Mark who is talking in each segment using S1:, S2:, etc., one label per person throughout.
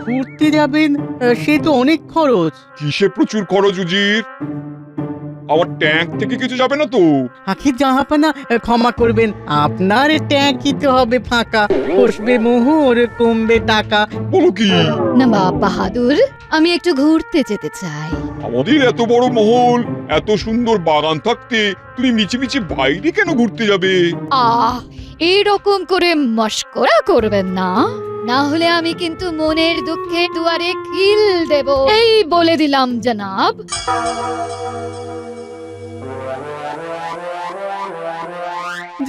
S1: ঘুরতে যাবেন, সে তো অনেক খরচ।
S2: কিসে প্রচুর খরচ উজির? আমার ট্যাঙ্ক থেকে কিছু যাবে না তো?
S1: আখি জাহাপানা, ক্ষমা করবেন, আপনার ট্যাঙ্কি তো হবে ফাঁকা, বসবে মোহর, কমবে টাকা।
S2: বলো কি?
S3: নবাব বাহাদুর, আমি একটু ঘুরতে যেতে চাই।
S2: আমাদের এত বড় মহল, এত সুন্দর বাগান থাকতে তুমি মিছিমিছি বাইরে কেন ঘুরতে যাবে?
S3: এইরকম করে মশকরা করবেন না, না হলে আমি কিন্তু মনের দুঃখে দুয়ারে খিল দেব, এই বলে দিলাম জনাব।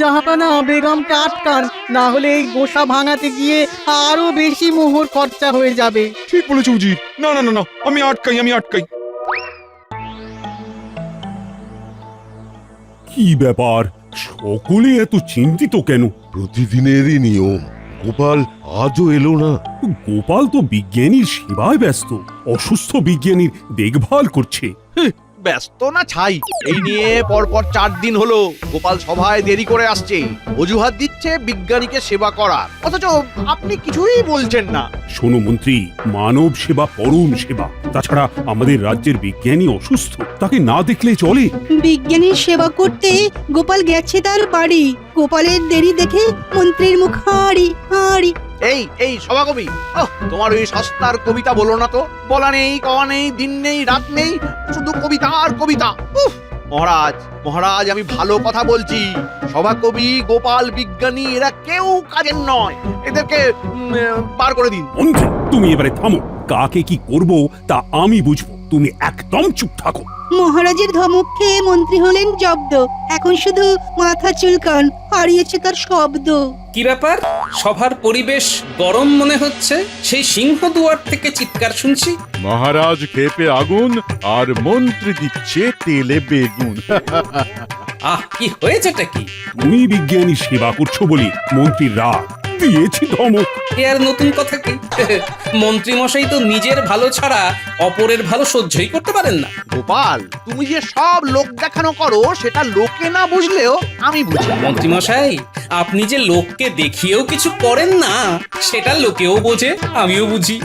S1: জাহাপানা, বেগমকে আটকান, না হলে এই গোসা ভাঙাতে গিয়ে আরো বেশি মোহর খরচা হয়ে যাবে।
S2: ঠিক বলেছো উজির। না না না না, আমি আটকাই।
S4: কি ব্যাপার, সকলে এত চিন্তিত কেন?
S5: প্রতিদিনেরই নিয়ম। গোপাল আজও এলো না।
S4: গোপাল তো বিজ্ঞানীর সেবায় ব্যস্ত, অসুস্থ বিজ্ঞানীর দেখভাল করছে।
S6: ব্যস্ত না ছাই, এই নিয়ে পরপর 4 দিন হলো গোপাল সভায় দেরি করে আসছে, অজুহাত দিচ্ছে বিজ্ঞানীকে সেবা করার, অথচ আপনি কিছুই বলছেন না।
S4: শোনো মন্ত্রী, মানব সেবা পরম সেবা। তাছাড়া আমাদের রাজ্যের বিজ্ঞানী অসুস্থ, তাকে না দেখলে চলে?
S7: বিজ্ঞানীর সেবা করতে গোপাল গেছে তার বাড়ি। গোপালের দেরি দেখে মন্ত্রীর মুখ হাঁড়ি হাঁড়ি।
S6: এই সভাকবি, তোমার ওই সস্তার কবিতা বলো না তো। বলা নেই, কওয়া নেই, দিন নেই, রাত নেই, শুধু কবিতা আর কবিতা। মহারাজ, আমি ভালো কথা বলছি। সভাকবি, গোপাল, বিজ্ঞানী এরা কেউ কাজের নয়, এদেরকে বার করে দিন।
S4: মন্ত্রী, তুমি এবারে থামো। কাকে কি করব তা আমি বুঝবো, তুমি একদম চুপ থাকো।
S7: মহারাজের ধমক খেয়ে মন্ত্রী হলেন জব্দ। এখন শুধু মাথা চুলকান, হারিয়েছে তার শব্দ।
S8: কি ব্যাপার, সভার পরিবেশ গরম মনে হচ্ছে? সেই সিংহ দুয়ার থেকে চিৎকার শুনছি।
S9: মহারাজ ক্ষেপে আগুন আর মন্ত্রী দিচ্ছে তেলে বেগুন।
S8: কি হয়েছেটা কি?
S4: তুমি বিজ্ঞানী সেবা করছো বলে মন্ত্রীর রাগ, দিয়েছি ধমক।
S8: এ আর নতুন কথা কি? মন্ত্রী মশাই তো নিজের ভালো ছাড়া অপরের ভালো সহ্যই করতে পারেন না।
S6: গোপাল, তুমি যে সব লোক দেখানো করো সেটা লোকে না বুঝলেও আমি বুঝি।
S8: মন্ত্রী মশাই, আপনি যে লোককে দেখিয়েও কিছু করেন না, সেটা লোকেও বোঝে, আমিও বুঝি।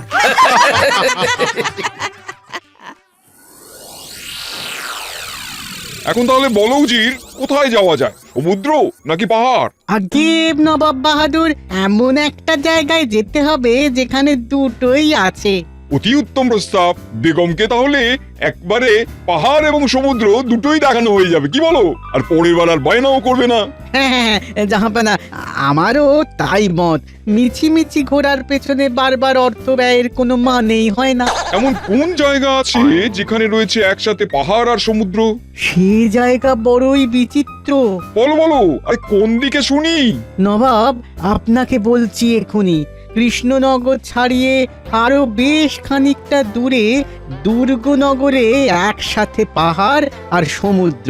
S2: এখন তাহলে বলো উজির, কোথায় যাওয়া যায়? সমুদ্র নাকি পাহাড়?
S1: আগে নবাব বাহাদুর, এমন একটা জায়গায় যেতে হবে যেখানে দুটোই আছে।
S2: অতি উত্তম প্রস্তাব। বেগমকে তাহলে একবারে পাহাড় এবং সমুদ্র দুটোই দেখানো হয়ে যাবে, কি বলো? আর পরের বার আর বায়নাও করবে না।
S1: হ্যাঁ, জাহাপানা, আমারও তাই মত। মিছি ঘোরার পেছনে বারবার অর্থ ব্যয়ের কোনো মানেই হয় না।
S2: এমন কোন জায়গা আছে যেখানে রয়েছে একসাথে পাহাড় আর সমুদ্র?
S1: সেই জায়গা বড়ই বিচিত্র।
S2: বলো, আরে কোন দিকে শুনি?
S1: নবাব, আপনাকে বলছি এখুনি। কৃষ্ণনগর ছাড়িয়ে আরো বেশ খানিকটা দূরে দুর্গনগরে একসাথে পাহাড় আর সমুদ্র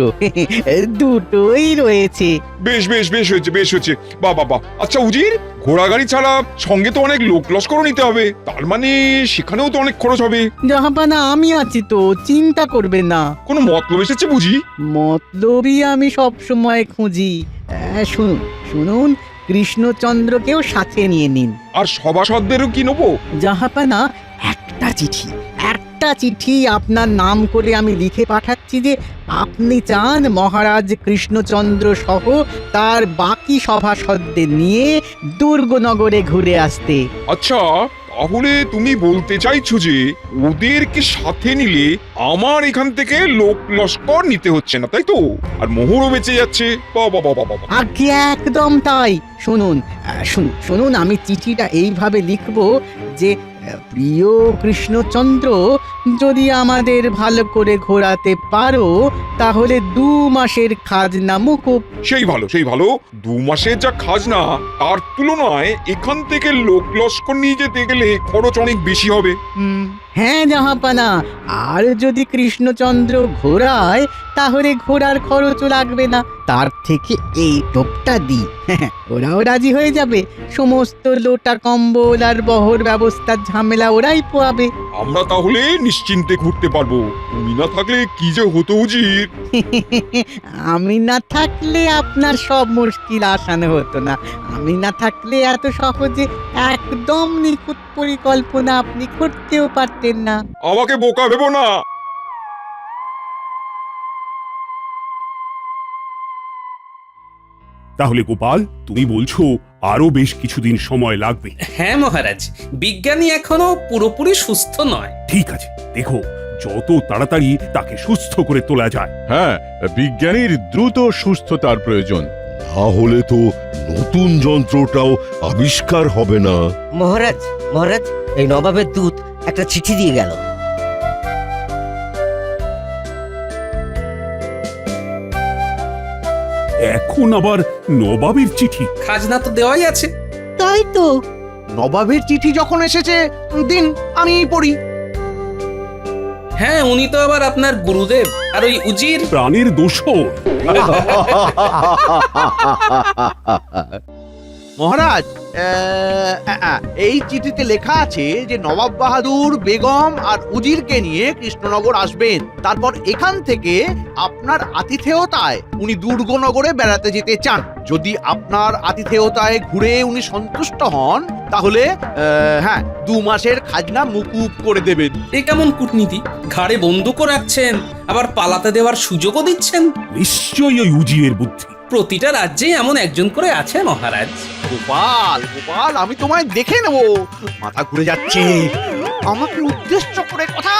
S1: দুটোই রয়েছে।
S2: বেশ হয়েছে। বাবা। আচ্ছা উজির, ঘোড়া গাড়ি ছাড়া সঙ্গে তো অনেক লোক লস্করও নিতে হবে, তার মানে সেখানেও তো অনেক খরচ হবে।
S1: জাহাপানা, আমি আছি তো, চিন্তা করবেন না।
S2: কোনো মতলব এসেছে বুঝি?
S1: মতলবই আমি সব সময় খুঁজি। শুনুন, কৃষ্ণচন্দ্রকেও সাথে নিয়ে নিন।
S2: আর সভাসদেরও কি নেবো?
S1: জাহাপানা, একটা চিঠি আপনার নাম করে আমি লিখে পাঠাচ্ছি যে আপনি চান মহারাজ কৃষ্ণচন্দ্র সহ তার বাকি সভাসদদের নিয়ে দুর্গনগরে ঘুরে আসতে।
S2: আচ্ছা, তাহলে তুমি বলতে চাইছো যে ওদেরকে সাথে নিলে আমার এখান থেকে লোক লস্কর নিতে হচ্ছে না, তাই তো? আর মোহরও বেঁচে যাচ্ছে। বাবা।
S1: আগে একদম তাই। শুনুন, আমি চিঠিটা এইভাবে লিখব যে, প্রিয় কৃষ্ণচন্দ্র, যদি আমাদের ভালো করে ঘোরাতে পারো তাহলে 2 মাসের খাজনা মুকুব।
S2: সেই ভালো। 2 মাসের যা খাজনা, তার তুলনায় এখান থেকে লোক লস্কর নিয়ে যেতে গেলে খরচ অনেক বেশি হবে।
S1: হ্যাঁ জাহাপানা, আর যদি কৃষ্ণচন্দ্র ঘোরায় তাহলে ঘোড়ার খরচও লাগবে না। তার থেকে এই টোপটা দিই, ওরাও রাজি হয়ে যাবে। সমস্ত লোটা কম্বল আর বহর ব্যবস্থার ঝামেলা ওরাই পোয়াবে।
S2: আমরা তাহলে নিশ্চিন্তে ঘুরতে পারবো। তুমি না থাকলে কি যে হতো উজির।
S1: আমি না থাকলে আপনার সব মুশকিল আসানো হতো না। আমি না থাকলে এত সহজে একদম নিখুঁত পরিকল্পনা আপনি করতেও পারতেন না।
S2: আমাকে বোকা ভেবো না।
S4: তাহলে গোপাল, তুমি বলছো আরো বেশ কিছুদিন সময় লাগবে।
S8: হ্যাঁ মহারাজ, বিজ্ঞানী এখনো পুরোপুরি সুস্থ নয়।
S4: ঠিক আছে, দেখো যত তাড়াতাড়ি তাকে সুস্থ করে তোলা যায়।
S9: হ্যাঁ, বিজ্ঞানীর দ্রুত সুস্থতার প্রয়োজন।
S5: না হলে তো নতুন যন্ত্রটাও আবিষ্কার হবে না।
S10: মহারাজ, মহারাজ, এই নবাবের দূত একটা চিঠি দিয়ে গেল।
S4: এখন আবার নবাবের চিঠি?
S8: খাজনা তো দেওয়াই আছে।
S7: তাই তো।
S6: নবাবের চিঠি যখন এসেছে, দিন আমি পড়ি।
S8: হ্যাঁ, উনি তো আবার আপনার গুরুদেব, আর ওই উজির
S4: প্রাণের দোষর।
S6: মহারাজ, এই চিঠিতে লেখা আছে যে নবাব বাহাদুর বেগম আর উজিরকে নিয়ে কৃষ্ণনগর আসবেন। তারপর এখান থেকে আপনার আতিথেয়তায় উনি দুর্গনগরে বেড়াতে যেতে চান। যদি আপনার আতিথেয়তায় ঘুরে উনি সন্তুষ্ট হন, তাহলে হ্যাঁ, 2 মাসের খাজনা মুকুব করে দেবেন।
S8: এ কেমন কূটনীতি? ঘাড়ে বন্দুকও রাখছেন, আবার পালাতে দেওয়ার সুযোগও দিচ্ছেন।
S4: নিশ্চয়ই ওই উজিরের বুদ্ধি।
S8: প্রতিটা রাজ্যে এমন একজন করে আছে মহারাজ।
S6: গোপাল, গোপাল, আমি তোমায় দেখে নেব। মাথা ঘুরে যাচ্ছে। আমাকে উদ্দেশ্য করে কথা।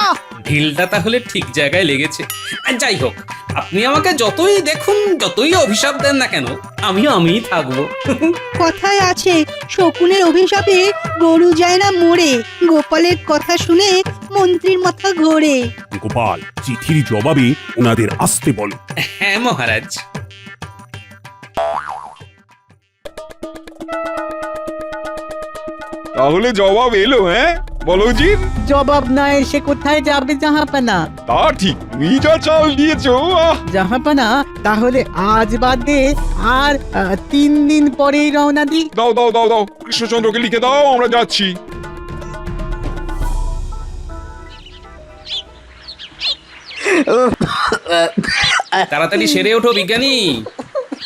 S8: ঢিলটা তাহলে ঠিক জায়গায় লেগেছে। আর যাই হোক, আপনি আমাকে যতই দেখুন, যতই অভিশাপ দেন না কেন, আমিই থাকবো।
S7: কথায় আছে, শকুনের অভিশাপে গরু যায় না মরে। গোপালের কথা শুনে মন্ত্রীর মাথা ঘোরে।
S4: গোপাল, চিঠির জবাবে ওনাদের আসতে বলো।
S8: হ্যাঁ মহারাজ।
S2: তাহলে জবাব এলো? হ্যাঁ বলো উজির।
S1: জবাব না এসে কোথায় যাবে জাহাপানা?
S2: তা ঠিক, তুমি যা চাল দিয়েছো।
S1: জাহাপানা, তাহলে আজ বাদে আর 3 দিন পরেই রওনা দিই।
S2: দাও দাও দাও দাও, কৃষ্ণচন্দ্রকে লিখে দাও, আমরা যাচ্ছি।
S8: তাড়াতাড়ি সেরে ওঠো বিজ্ঞানী,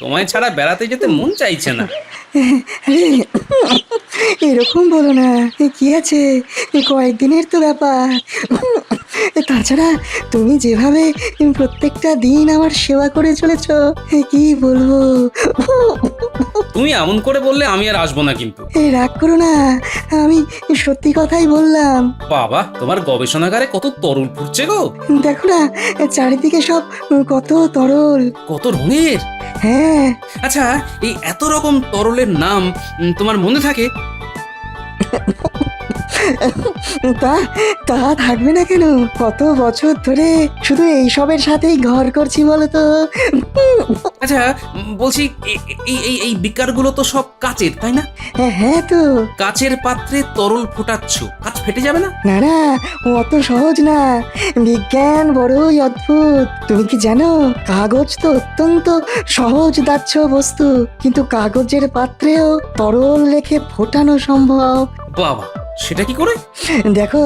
S8: তোমায় ছাড়া বেড়াতে যেতে মন চাইছে না।
S11: এরকম বলো না, কি আছে, কয়েকদিনের তো ব্যাপার। তাছাড়া তুমি যেভাবে প্রত্যেকটা দিন আমার সেবা করে চলেছ, কি বলবো।
S8: তুমি এমন করে বললে আমি আর আসবো না কিন্তু।
S11: রাগ করো না, আমি সত্যি কথাই বললাম।
S8: বাবা, তোমার গবেষণাগারে কত তরল ফুটছে গো।
S11: দেখো না, চারিদিকে সব কত তরল।
S8: কত রঙের।
S11: হ্যাঁ।
S8: আচ্ছা, এই এত রকম তরলের নাম তোমার মনে থাকে?
S11: তা তা থাকবে না কেন? কত বছর ধরে শুধু এইসবের সাথেই ঘর করছি বলো তো।
S8: আচ্ছা, বলছি এই বিকারগুলো তো সব কাচের, তাই না?
S11: হ্যাঁ তো।
S8: কাচের পাত্রে তরল ফোটাচ্ছ, কাচ ফেটে যাবে না?
S11: না না, অত সহজ না। বিজ্ঞান বড়ই অদ্ভুত। তুমি কি জানো, কাগজ তো অত্যন্ত সহজ দাহ্য বস্তু, কিন্তু কাগজের পাত্রেও তরল রেখে ফোটানো সম্ভব।
S8: বাবা, সেটা কি করে?
S11: দেখো,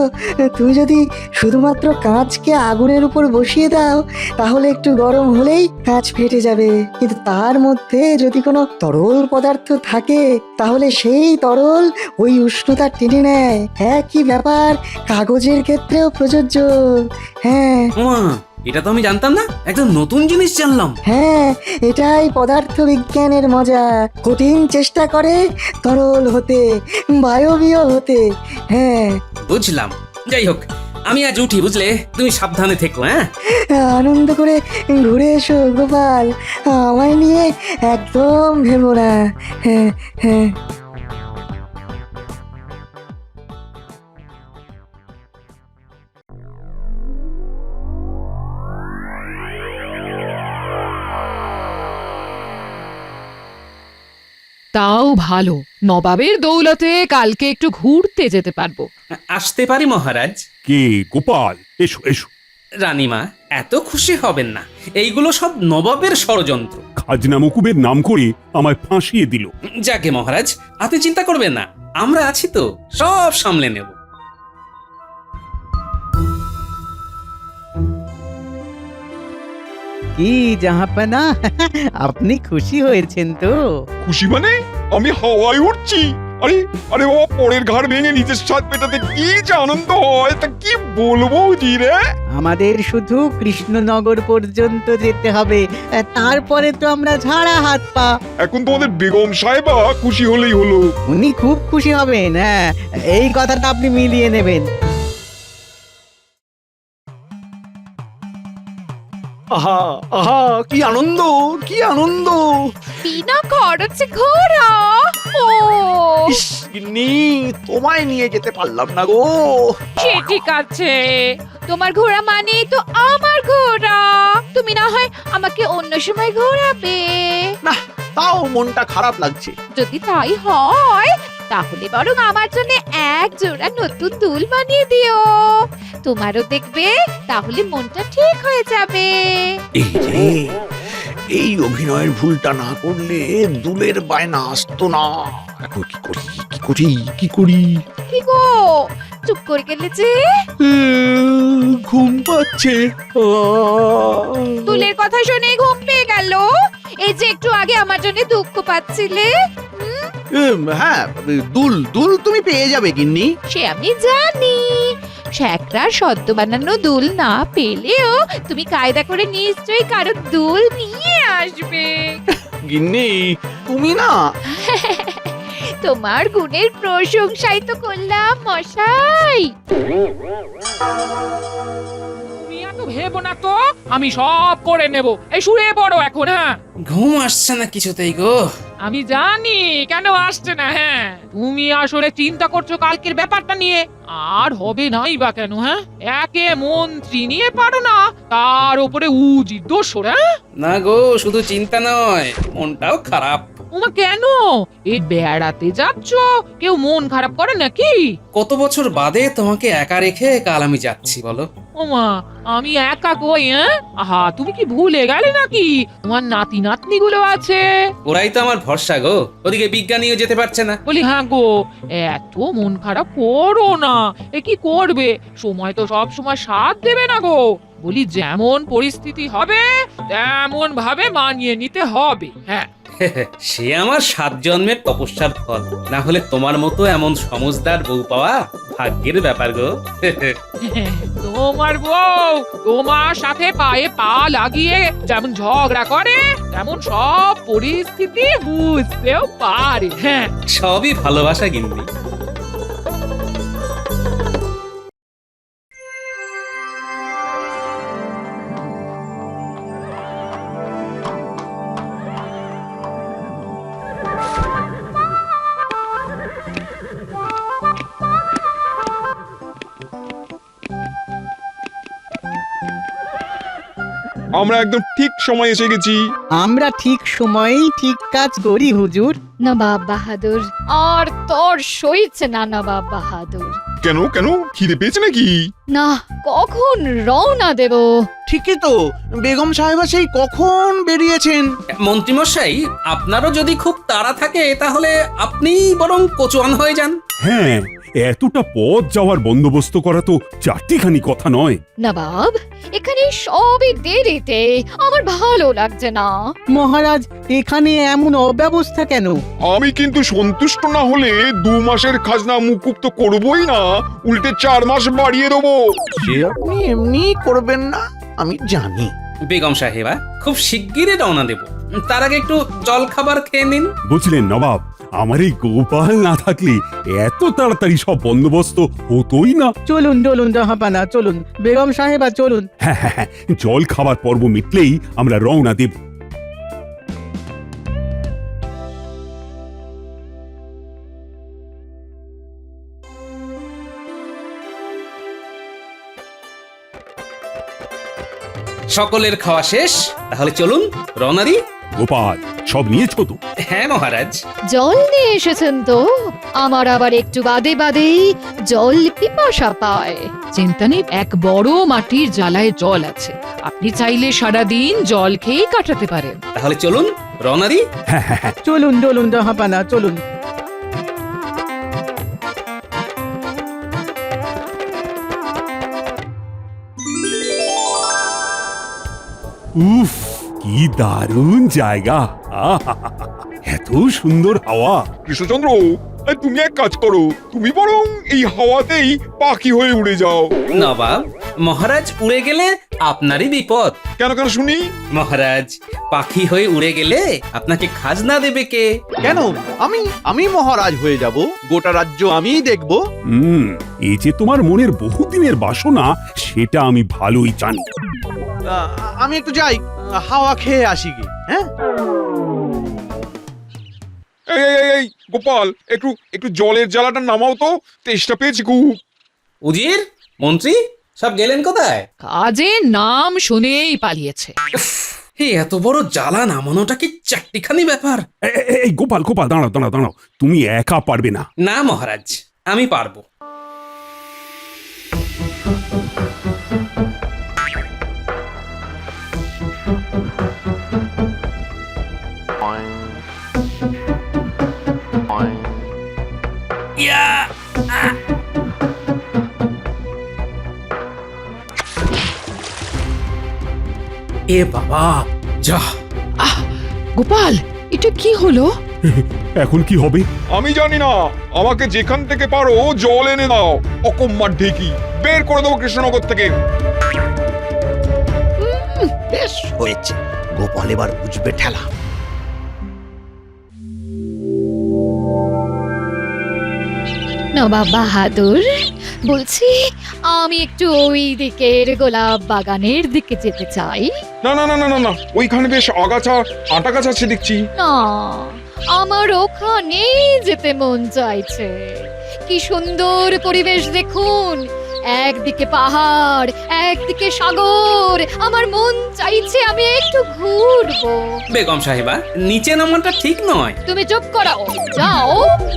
S11: তুমি যদি শুধুমাত্র কাঁচকে আগুনের উপর বসিয়ে দাও, তাহলে একটু গরম হলেই কাঁচ ফেটে যাবে। কিন্তু তার মধ্যে যদি কোনো তরল পদার্থ থাকে, তাহলে সেই তরল ওই উষ্ণতা টেনে নেয়। একই ব্যাপার কাগজের ক্ষেত্রেও প্রযোজ্য। হ্যাঁ।
S8: এটা তো আমি জানতাম না, একদম নতুন জিনিস জানলাম।
S11: হ্যাঁ, এটাই পদার্থ বিজ্ঞানের মজা। কঠিন চেষ্টা করে তরল হতে, বায়বীয় হতে। হ্যাঁ,
S8: বুঝলাম। যাই হোক, আমি আজ উঠি, বুঝলে? তুমি সাবধানে থেকো। হ্যাঁ,
S11: আনন্দ করে ঘুরে এসো গোপাল, আমায় নিয়ে একদম ভেবো না। হ্যাঁ হ্যাঁ।
S3: তাও ভালো, নবাবের দৌলতে কালকে একটু ঘুরতে যেতে পারবো।
S8: আসতে পারি মহারাজ?
S4: কে? গোপাল, এসো এসো।
S8: রানীমা, এত খুশি হবেন না, এইগুলো সব নবাবের ষড়যন্ত্র।
S4: খাজনা মুকুবের নাম করে আমায় ফাঁসিয়ে দিল।
S8: যাকে মহারাজ, আপনি চিন্তা করবেন না, আমরা আছি তো, সব সামলে নেব।
S1: কি জাহাপানা, আপনি খুশি হয়েছেন তো?
S2: খুশি মানে আমি হাওয়ায় উঠছি। আরে আরে বাবা, পরের ঘাড় ভেঙে নিজের স্বাদ মেটাতে কি যে আনন্দ হয় তা কি বলবো জি রে।
S1: আমাদের শুধু কৃষ্ণনগর পর্যন্ত যেতে হবে, তারপরে তো আমরা ঝাড়া হাত পা।
S2: এখন তোমাদের বেগম সাহেবা খুশি হলেই হলো।
S1: উনি খুব খুশি হবেন, হ্যাঁ, এই কথাটা আপনি মিলিয়ে নেবেন।
S6: আহা আহা, কি আনন্দ, কি আনন্দ!
S3: বিনা খরচে ঘোরা। ও
S6: ইস, গিন্নি, তোমায় নিয়ে যেতে পারলাম না গো।
S3: সে ঠিক আছে, তোমার ঘোড়া মানে তো আমার ঘোড়া। তুমি না হয় আমাকে অন্য সময় ঘোরাবে।
S6: না, তাও মনটা খারাপ লাগছে।
S3: যদি তাই হয় তাহলে বরং আমার জন্য এক জোড়া নতুন দুল বানিয়ে দিও। তোমারও দেখবে, তাহলে মনটা ঠিক হয়ে যাবে।
S6: এই রে, এই অভিনয়ের ভুলটা না করলে দুলের বায়না আসতো না। এখন কি করি, কি করি, কি করি?
S3: কি গো, চুপ করে গেলে যে?
S6: ঘুম পাচ্ছে।
S3: দুলের কথা শুনে ঘুম পেয়ে গেল? এই যে একটু আগে আমার জন্য দুঃখ পাচ্ছিলে।
S6: হ্যাঁ, দুল দুল তুমি পেয়ে যাবে গিন্নি।
S3: সে আমি জানি। শ্যাকরার সদ্য বানানো দুল না পেলেও তুমি কায়দা করে নিশ্চয়ই কারো দুল নিয়ে আসবে।
S6: গিন্নি, তুমি না।
S3: তোমার গুণের প্রশংসাই তো করলাম মশাই।
S12: তুমি এত ভেবো না তো, আমি সব করে নেব। এই শুয়ে পড়ো এখন। হ্যাঁ,
S8: ঘুম আসছে না কিছুতেই গো।
S12: আমি জানি কেন আসছে না। হ্যাঁ, তুমি আসলে চিন্তা করছো কালকের ব্যাপারটা নিয়ে। আর হবে নাই বা কেন? হ্যাঁ, একে মন্ত্রী নিয়ে পারো না, তার উপরে উজির দোষর। হ্যাঁ
S8: না গো, শুধু চিন্তা নয়, মনটাও খারাপ।
S12: ওমা, কেন? এই বেড়াতে যাচ্ছ, কেউ মন খারাপ করে নাকি?
S8: কত বছর বাদে তোমাকে একা রেখে কাল আমি যাচ্ছি বলো।
S12: ওমা, আমি একা কই? হ্যাঁ, আহা, তুমি কি ভুলে গেলে নাকি তোমার নাতি নাতনি গুলো আছে?
S8: ওরাই তো আমার ভরসা গো। ওদিকে বিজ্ঞানীও যেতে পারছে না।
S12: বলি হ্যাঁ গো, এত মন খারাপ করো না। এ কি করবে, সময় তো সব সময় সাথ দেবে না গো। বলি যেমন পরিস্থিতি হবে তেমন ভাবে মানিয়ে নিতে হবে। হ্যাঁ,
S8: সে আমার 7 জন্মের তপস্যার ফল। না হলে তোমার মতো এমন সমজদার বউ পাওয়া ভাগ্যের ব্যাপার গো।
S12: তোমার বউ তোমার সাথে পায়ে পা লাগিয়ে যেমন ঝগড়া করে, তেমন সব পরিস্থিতি বুঝতেও পারে। হ্যাঁ,
S8: সবই ভালোবাসা গিন্নি।
S2: আমরা একদম ঠিক সময় এসে গেছি।
S1: আমরা ঠিক সময়েই ঠিক কাজ করি হুজুর।
S3: নবাব বাহাদুর, আর তোর সইছে না নবাব বাহাদুর।
S2: কেন কেন, খিদে পেয়েছে নাকি?
S3: না, কখন রওনা দেব?
S6: ঠিকই তো, বেগম সাহেবা সেই কখন বেরিয়েছেন।
S8: মন্ত্রীমশাই, আপনারও যদি খুব তাড়া থাকে তাহলে আপনি বরং কোচোয়ান হয়ে যান।
S4: হ্যাঁ, এতটা পথ যাওয়ার বন্দোবস্ত করা তো চারটিখানি কথা নয়।
S3: নবাব, এখানে সবই দেরিতে, আমার ভালো লাগছে না।
S1: মহারাজ, এখানে এমন অব্যবস্থা কেন?
S2: আমি কিন্তু সন্তুষ্ট না হলে 2 মাসের খাজনা মুকুব তো করবই না, উল্টে 4 মাস বাড়িয়ে দেবো।
S6: সে আপনি এমনি করবেন না, আমি জানি।
S8: বেগম সাহেবা, খুব শিগগিরই রওনা দেব। তার আগে একটু জল খাবার খেয়ে নিন।
S4: বুঝলেন নবাব, আমার এই গোপাল না থাকলে এত তাড়াতাড়ি সব বন্দোবস্ত হতোই না।
S1: চলুন চলুন জাহাপানা, চলুন বেগম সাহেবা, চলুন।
S4: হ্যাঁ হ্যাঁ হ্যাঁ, জল খাবার পর্ব মিটলেই আমরা রওনা দেব।
S8: সকলের খাওয়া শেষ, তাহলে চলুন রওনা দিই।
S4: গোপাল, সব নিয়েছো তো?
S8: হ্যাঁ মহারাজ।
S3: জল নিয়ে এসেছেন তো? আমার আবার একটু বাদে বাদেই জল পিপাসা পায়।
S12: চিন্তা নেই, এক বড় মাটির জ্বালায় জল আছে, আপনি চাইলে সারাদিন জল খেয়ে কাটাতে পারেন।
S8: তাহলে চলুন রওনা দিই।
S4: হ্যাঁ হ্যাঁ হ্যাঁ,
S1: চলুন চলুন জাহাপানা, চলুন।
S4: উফ কি দারুণ জায়গা! আহাহাহা, এত সুন্দর হাওয়া!
S2: কৃষ্ণচন্দ্র, তুমি এক কাজ করো, তুমি বরং এই হাওয়াতেই পাখি হয়ে উড়ে যাও।
S8: নবাব, মহারাজ উড়ে গেলে আপনারই বিপদ।
S2: কেন কেন শুনি?
S8: মহারাজ পাখি হয়ে উড়ে গেলে আপনাকে খাজনা দেবে কে?
S6: কেন আমি মহারাজ হয়ে যাব? গোটা রাজ্য আমিই দেখব।
S4: এই যে তোমার মনের বহুদিনের বাসনা, সেটা আমি ভালোই জানি।
S6: আমি একটু যাই, হাওয়া খেয়ে আসি গে। হ্যাঁ,
S2: এই গোপাল, একটু একটু জলের জ্বালাটা নামাও তো, তেষ্টা পেয়েছি খুব।
S8: উজির, মন্ত্রী সব গেলেন কোথায়?
S12: কাজের নাম শুনেই পালিয়েছে।
S8: এই এত বড় জ্বালা নামানোটা কি চারটিখানি ব্যাপার?
S4: এই গোপাল গোপাল, দাঁড়াও দাঁড়াও দাঁড়াও, তুমি একা পারবে না।
S8: না মহারাজ, আমি পারবো। ইয়া! আহ! এ বাবা, যা!
S12: গোপাল, এটা কি হলো?
S4: এখন কি হবে?
S2: আমি জানি না, আমাকে যেখান থেকে পারো জল এনে দাও। অকম্মার ঢেকি বের করে দেবো কৃষ্ণনগর থেকে।
S6: বেশ হয়েছে, গোপাল এবার বুঝবে ঠেলা।
S3: নবাব বাহাদুর, বলছি আমি একটু ওই দিকের গোলাপ বাগানের দিকে যেতে চাই।
S2: না না না না না না, ওইখানে বেশ আগাছা আটা গাছ আছে দেখছি।
S3: না, আমার ওখানেই যেতে মন চাইছে। কি সুন্দর পরিবেশ দেখুন, একদিকে পাহাড়, একদিকে সাগর। আমার মন চাইছে আমি একটু ঘুরবো।
S8: বেগম সাহেবা, নিচে নামাটা ঠিক নয়।
S3: তুমি চুপ করো, যাও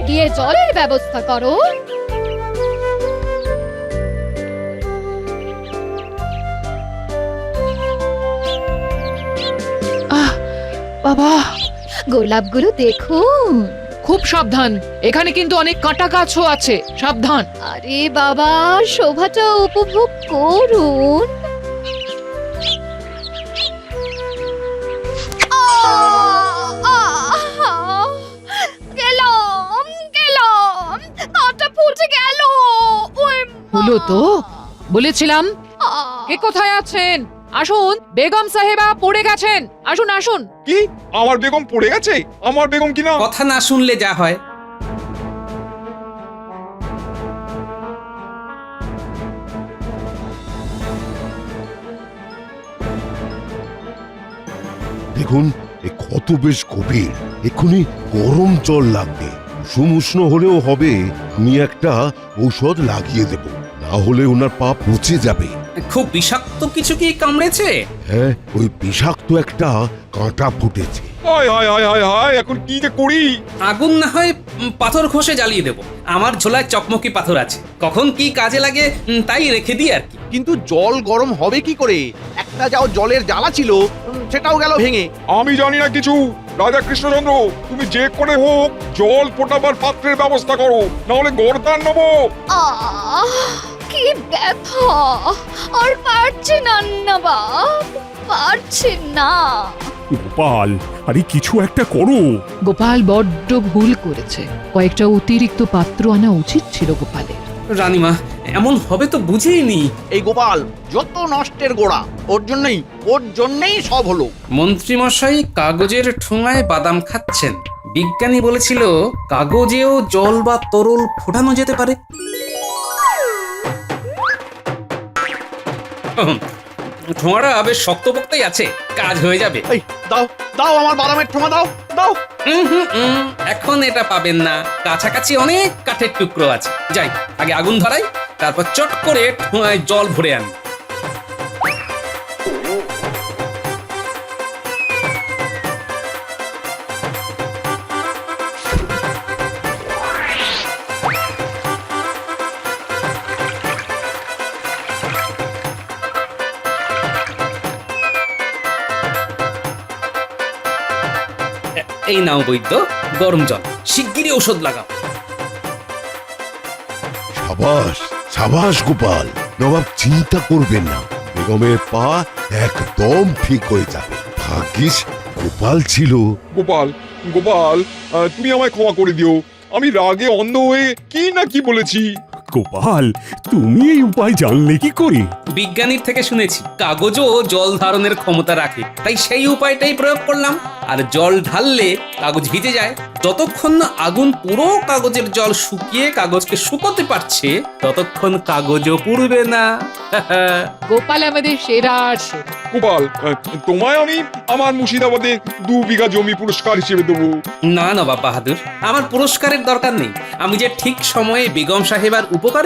S3: গিয়ে জলের ব্যবস্থা করো।
S12: বাবা,
S3: গোলাপগুলো দেখুন।
S12: খুব সাবধান, এখানে কিন্তু অনেক কাঁটা গাছও আছে, সাবধান।
S3: আরে বাবা, শোভাটা উপভোগ করুন। গেলাম গেলাম, কাঁটা ফুটে গেল।
S12: হলো তো, বলেছিলাম। কে কোথায় আছেন? আসুন, বেগম সাহেবা পড়ে গেছেন। আসুন আসুন।
S2: কি, আমার বেগম পড়ে গেছে? আমার বেগম কিনা?
S8: কথা না শুনলে যা হয়।
S5: দেখুন, এ ক্ষত বেশ গভীর, এক্ষুনি গরম জল লাগবে। উষ্ণ হলেও হবে, আমি একটা ঔষধ লাগিয়ে দেব, না হলে ওনার পা পচে যাবে।
S8: খুব বিষাক্ত কিছু কি কামড়েছে?
S5: হ্যাঁ, ওই বিষাক্ত একটা কাঁটা ফুটেছে।
S2: হায় হায় হায় হায় হায়, এখন কি যে করি?
S8: আগুন না হয় পাথর ঘষে জ্বালিয়ে দেব। আমার ঝোলায় চকমকি পাথর আছে, কখন কি কাজে লাগে তাই রেখে দিই আর কি।
S6: কিন্তু জল গরম হবে কি করে? একটা যাও জলের জ্বালা ছিল, সেটাও গেল ভেঙে।
S2: আমি জানি না কিছু। রাজা কৃষ্ণচন্দ্র, তুমি যে করে হোক জল ফোটাবার পাত্রের ব্যবস্থা করো, না হলে গর্দান নেবো।
S3: কি ব্যথা! আর পারছি না নবাব, পারছি না।
S4: গোপাল, আরে কিছু একটা করো।
S12: গোপাল বড্ড ভুল করেছে, কয়েকটা অতিরিক্ত পাত্র আনা উচিত ছিল গোপালের।
S8: রানীমা, এমন হবে তো বুঝেইনি।
S6: এই গোপাল যত নষ্টের গোড়া, ওর জন্যই সব হলো।
S8: মন্ত্রীমশাই কাগজের ঠোঙায় বাদাম খাচ্ছেন। বিজ্ঞানী বলেছিল কাগজেও জল বা তরল ফোটানো যেতে পারে। ঠোঙাটা বেশ শক্তপোক্তই আছে, কাজ হয়ে যাবে।
S6: এই দাও দাও, আমার বাদামের ঠোঙা দাও দাও।
S8: এখন এটা পাবেন না, কাছাকাছি অনেক কাঠের টুকরো আছে। যাই, আগে আগুন ধরাই, তারপর চট করে ঠোঙায় জল ভরে আনি। এই নাও বৈদ্য, গরম জল, শিগগিরই ঔষধ লাগাও।
S5: সাবাস সাবাস গোপাল, নবাব চিন্তা করবেন না, বেগমের পা একদম ঠিক হয়ে যাবে। ভাগ্যিস গোপাল ছিল।
S2: গোপাল গোপাল তুমি আমায় ক্ষমা করে দিও, আমি রাগে অন্ধ হয়ে কি না কি বলেছি।
S4: গোপাল, তুমি এই উপায় জানলে কি করে?
S8: বিজ্ঞানীর থেকে শুনেছি কাগজও জল ধারণের ক্ষমতা রাখে, তাই সেই উপায়টাই প্রয়োগ করলাম। আর জল ঢাললে কাগজ ভিজে যায়। যতক্ষণ না আগুন পুরো কাগজের জল শুকিয়ে কাগজকে শুকোতে পারছে, ততক্ষণ কাগজও পুড়বে না।
S12: গোপাল আমাদের সেরা সেরা।
S2: গোপাল তোমায় আমি আমার মুর্শিদাবাদে 2 বিঘা জমি পুরস্কার হিসেবে দেবো।
S8: না নবাব বাহাদুর, আমার পুরস্কারের দরকার নেই। আমি যে ঠিক সময়ে বেগম সাহেবার উপকার